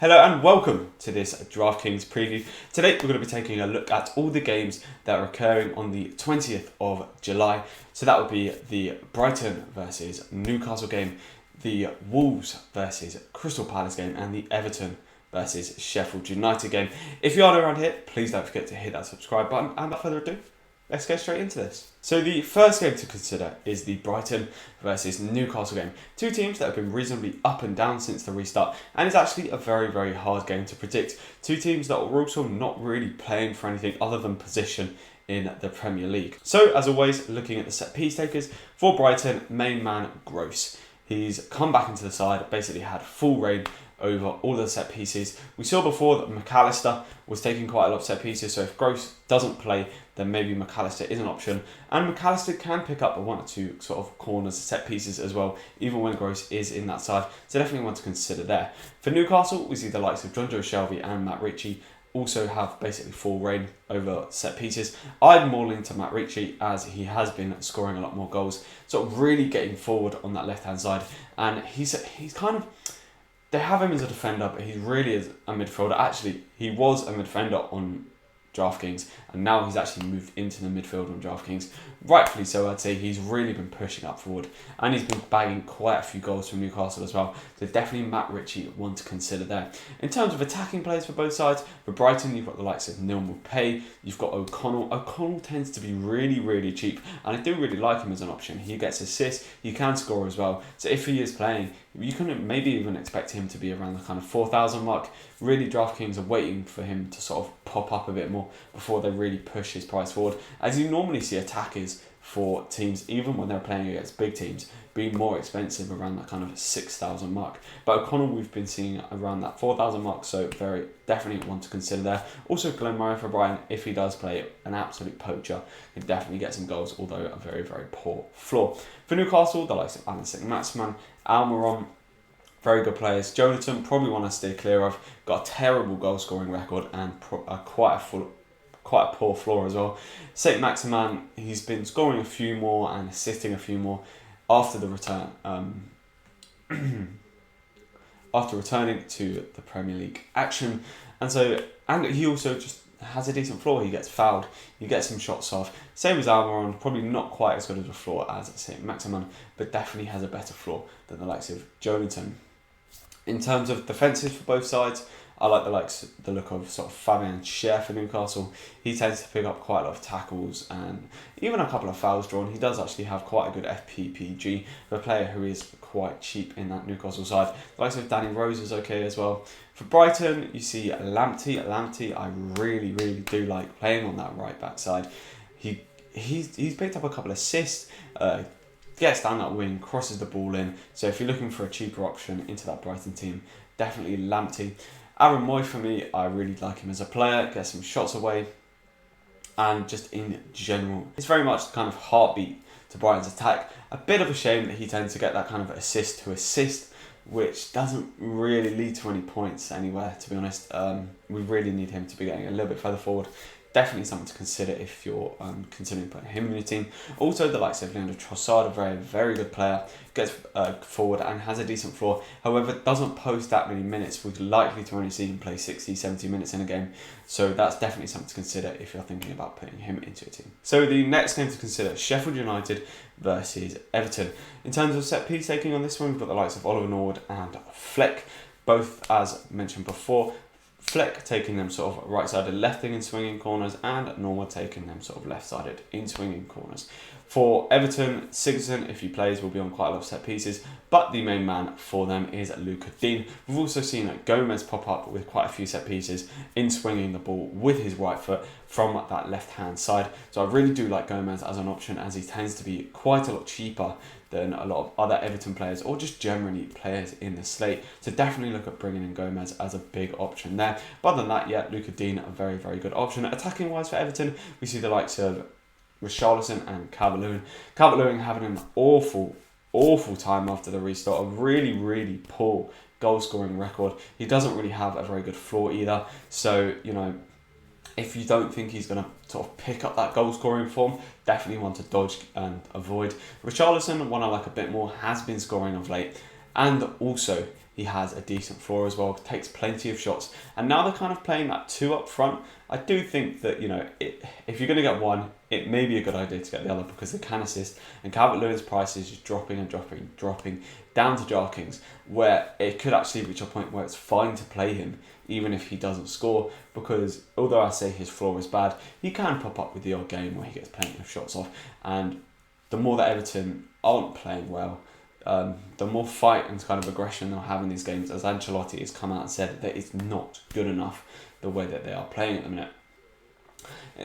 Hello and welcome to this DraftKings preview. Today we're going to be taking a look at all the games that are occurring on the 20th of July. So that would be the Brighton versus Newcastle game, the Wolves versus Crystal Palace game, and the Everton versus Sheffield United game. If you are around here, please don't forget to hit that subscribe button. And without further ado, let's get straight into this. So the first game to consider is the Brighton versus Newcastle game. Two teams that have been reasonably up and down since the restart, and it's actually a very hard game to predict. Two teams that are also not really playing for anything other than position in the Premier League. So as always, looking at the set piece takers for Brighton, main man Gross. He's come back into the side, basically had full reign over all the set pieces. We saw before that McAllister was taking quite a lot of set pieces, so if Gross doesn't play, then maybe McAllister is an option. And McAllister can pick up one or two sort of corners, set pieces as well, even when Gross is in that side. So definitely one to consider there. For Newcastle, we see the likes of John Joe Shelby and Matt Ritchie also have basically full reign over set pieces. I'd more lean to Matt Ritchie as he has been scoring a lot more goals, sort of really getting forward on that left hand side. And he's kind of, they have him as a defender, but he really is a midfielder. Actually, he was a midfielder on DraftKings, and now he's actually moved into the midfield on DraftKings. Rightfully so, I'd say. He's really been pushing up forward, and he's been bagging quite a few goals from Newcastle as well. So definitely Matt Ritchie, one to consider there. In terms of attacking players for both sides, for Brighton, you've got the likes of Neil Maupay, you've got O'Connell. O'Connell tends to be really cheap, and I do really like him as an option. He gets assists, he can score as well. So if he is playing, you can maybe even expect him to be around the kind of 4,000 mark. Really, DraftKings are waiting for him to sort of pop up a bit more before they really push his price forward. As you normally see attackers for teams, even when they're playing against big teams, being more expensive around that kind of 6,000 mark. But O'Connell, we've been seeing around that 4,000 mark, so very definitely one to consider there. Also, Glenn Murray for Brighton, if he does play an absolute poacher, can definitely get some goals, although a very poor floor. For Newcastle, the likes of Alan Maximan, Almiron, very good players. Jonathan, probably one to stay clear of. Got a terrible goal scoring record and quite a poor floor as well. St. Maximan, he's been scoring a few more and assisting a few more after the return. After returning to the Premier League action, and he also just has a decent floor. He gets fouled, he gets some shots off. Same as Almiron, probably not quite as good of a floor as St. Maximan, but definitely has a better floor than the likes of Jonathan. In terms of defences for both sides, I like the look of sort of Fabian Schär for Newcastle. He tends to pick up quite a lot of tackles and even a couple of fouls drawn. He does actually have quite a good FPPG for a player who is quite cheap in that Newcastle side. The likes of Danny Rose is okay as well. For Brighton, you see Lamptey. Lamptey, I really do like playing on that right back side. He's picked up a couple of assists. Gets down that wing, crosses the ball in. So if you're looking for a cheaper option into that Brighton team, definitely Lamptey. Aaron Moy for me, I really like him as a player, gets some shots away, and just in general, it's very much the kind of heartbeat to Brighton's attack. A bit of a shame that he tends to get that kind of assist to assist, which doesn't really lead to any points anywhere, to be honest. We really need him to be getting a little bit further forward. Definitely something to consider if you're considering putting him in your team. Also, the likes of Leandro Trossard, a very good player, gets forward and has a decent floor. However, doesn't post that many minutes. We're likely to only see him play 60, 70 minutes in a game. So that's definitely something to consider if you're thinking about putting him into your team. So the next game to consider, Sheffield United versus Everton. In terms of set piece taking on this one, we've got the likes of Oliver Norwood and Fleck, both as mentioned before. Fleck taking them sort of right-sided lefting in swinging corners, and Norwood taking them sort of left-sided in swinging corners. For Everton, Sigurdsson, if he plays, will be on quite a lot of set pieces, but the main man for them is Luca Dean. We've also seen Gomez pop up with quite a few set pieces in swinging the ball with his right foot from that left-hand side. So I really do like Gomez as an option, as he tends to be quite a lot cheaper than a lot of other Everton players, or just generally players in the slate. So definitely look at bringing in Gomez as a big option there. But other than that, yeah, Luca Dean, a very good option. Attacking wise for Everton, we see the likes of Richarlison and Calvert-Lewin. Calvert-Lewin having an awful time after the restart. A really poor goal scoring record. He doesn't really have a very good floor either. So, if you don't think he's going to sort of pick up that goal scoring form, definitely one to dodge and avoid. Richarlison, one I like a bit more, has been scoring of late, and also He has a decent floor as well, takes plenty of shots. And now they're kind of playing that 2 up front. I do think that, if you're going to get one, it may be a good idea to get the other because they can assist. And Calvert-Lewin's price is just dropping down to DraftKings, where it could actually reach a point where it's fine to play him, even if he doesn't score, because although I say his floor is bad, he can pop up with the odd game where he gets plenty of shots off. And the more that Everton aren't playing well, the more fight and kind of aggression they'll have in these games, as Ancelotti has come out and said that it's not good enough the way that they are playing at the minute.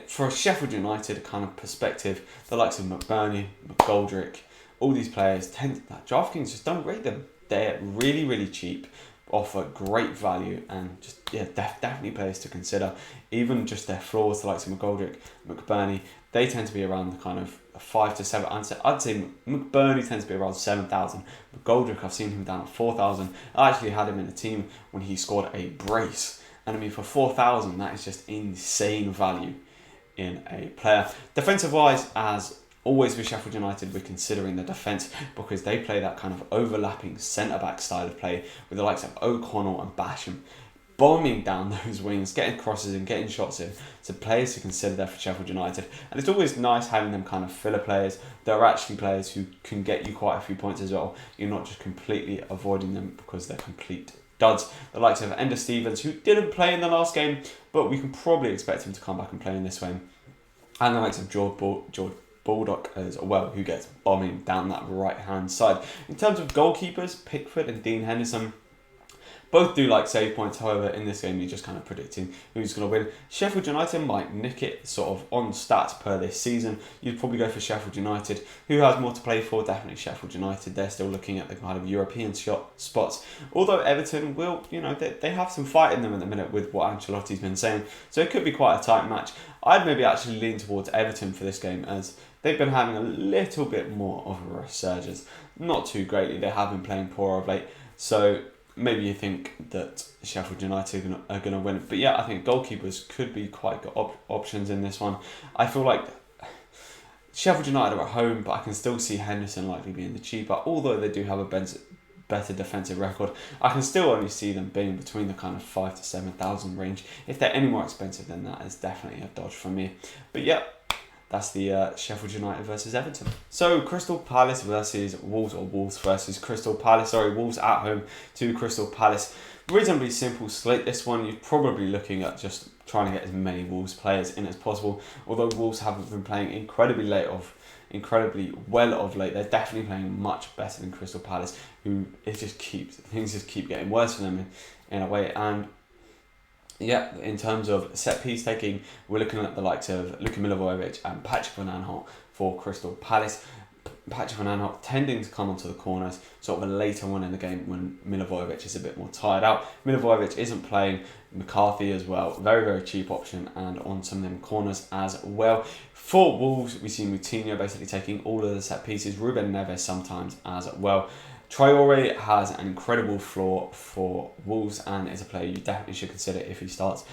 For a Sheffield United kind of perspective, the likes of McBurney, McGoldrick, all these players DraftKings just don't rate them. They're really, really cheap, offer great value, and just definitely players to consider. Even just their floors, the likes of McGoldrick, McBurney, they tend to be around the kind of 5 to 7. I'd say McBurney tends to be around 7,000. McGoldrick, I've seen him down at 4,000. I actually had him in a team when he scored a brace, and I mean for 4,000, that is just insane value in a player. Defensive wise, as always with Sheffield United, we're considering the defence because they play that kind of overlapping centre-back style of play with the likes of O'Connell and Basham bombing down those wings, getting crosses and getting shots in. So players to consider there for Sheffield United. And it's always nice having them kind of filler players. They're actually players who can get you quite a few points as well. You're not just completely avoiding them because they're complete duds. The likes of Ender Stevens, who didn't play in the last game, but we can probably expect him to come back and play in this one. And the likes of George Baldock as well, who gets bombing down that right hand side. In terms of goalkeepers, Pickford and Dean Henderson both do like save points. However, in this game, you're just kind of predicting who's going to win. Sheffield United might nick it sort of on stats per this season. You'd probably go for Sheffield United. Who has more to play for? Definitely Sheffield United. They're still looking at the kind of European spots. Although Everton will, they have some fight in them at the minute with what Ancelotti's been saying. So it could be quite a tight match. I'd maybe actually lean towards Everton for this game, as they've been having a little bit more of a resurgence. Not too greatly. They have been playing poor of late. So maybe you think that Sheffield United are going to win. But yeah, I think goalkeepers could be quite good options in this one. I feel like Sheffield United are at home, but I can still see Henderson likely being the cheaper. Although they do have a better defensive record, I can still only see them being between the kind of 5 to 7,000 range. If they're any more expensive than that, it's definitely a dodge for me. But yeah, that's the Sheffield United versus Everton. So Crystal Palace versus Wolves, or Wolves versus Crystal Palace. Sorry, Wolves at home to Crystal Palace. Reasonably simple slate this one. You're probably looking at just trying to get as many Wolves players in as possible. Although Wolves haven't been playing incredibly well of late, they're definitely playing much better than Crystal Palace, who things just keep getting worse for them in a way. And yeah, in terms of set piece taking, we're looking at the likes of Luka Milivojevic and Patrick Van Aanholt for Crystal Palace. Patrick Van Aanholt tending to come onto the corners sort of a later one in the game when Milivojevic is a bit more tired out. Milivojevic isn't playing. McCarthy as well, very, very cheap option, and on some of them corners as well. For Wolves, we see Moutinho basically taking all of the set pieces, Ruben Neves sometimes as well. Traore has an incredible floor for Wolves and is a player you definitely should consider if he starts,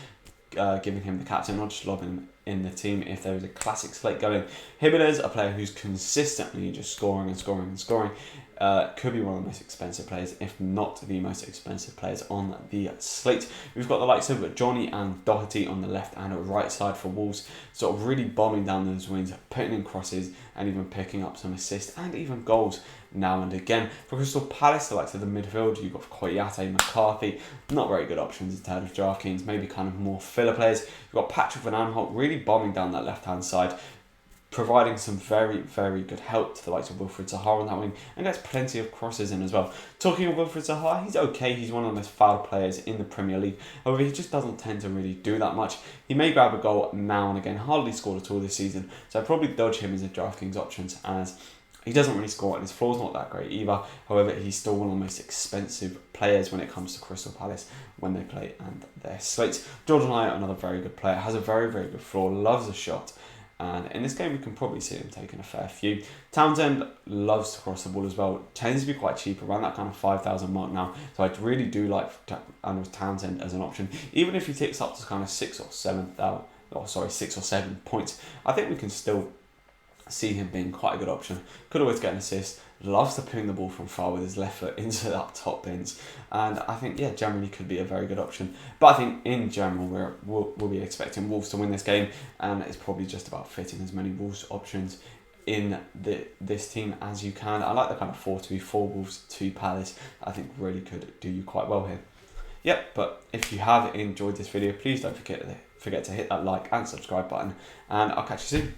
giving him the captain, not just lobbing him in the team if there is a classic slate going. Jimenez, a player who's consistently just scoring and scoring and scoring, could be one of the most expensive players, if not the most expensive players on the slate. We've got the likes of Johnny and Doherty on the left and right side for Wolves, sort of really bombing down those wings, putting in crosses and even picking up some assists and even goals now and again. For Crystal Palace, the likes of the midfield, you've got Koyate, McCarthy, not very good options in terms of DraftKings, maybe kind of more filler players. You've got Patrick Van Aanholt really bombing down that left-hand side, providing some very, very good help to the likes of Wilfried Zaha on that wing, and gets plenty of crosses in as well. Talking of Wilfried Zaha, he's okay, he's one of the most fouled players in the Premier League, however he just doesn't tend to really do that much. He may grab a goal now and again, hardly scored at all this season, so I'd probably dodge him as a DraftKings options, as he doesn't really score and his floor's not that great either. However, he's still one of the most expensive players when it comes to Crystal Palace when they play and their slates. Jordan Ayew, another very good player, has a very, very good floor, loves a shot. And in this game, we can probably see him taking a fair few. Townsend loves to cross the ball as well. Tends to be quite cheap, around that kind of 5,000 mark now. So I really do like Andrew Townsend as an option. Even if he ticks up to kind of 6 or 7 points, I think we can still see him being quite a good option. Could always get an assist. loves to ping the ball from far with his left foot into that top bins, and I think generally could be a very good option. But I think in general we'll be expecting Wolves to win this game, and it's probably just about fitting as many Wolves options in this team as you can. I like the kind of 4-2-4 Wolves 2 Palace. I think really could do you quite well here. Yep, but if you have enjoyed this video, please don't forget to hit that like and subscribe button, and I'll catch you soon.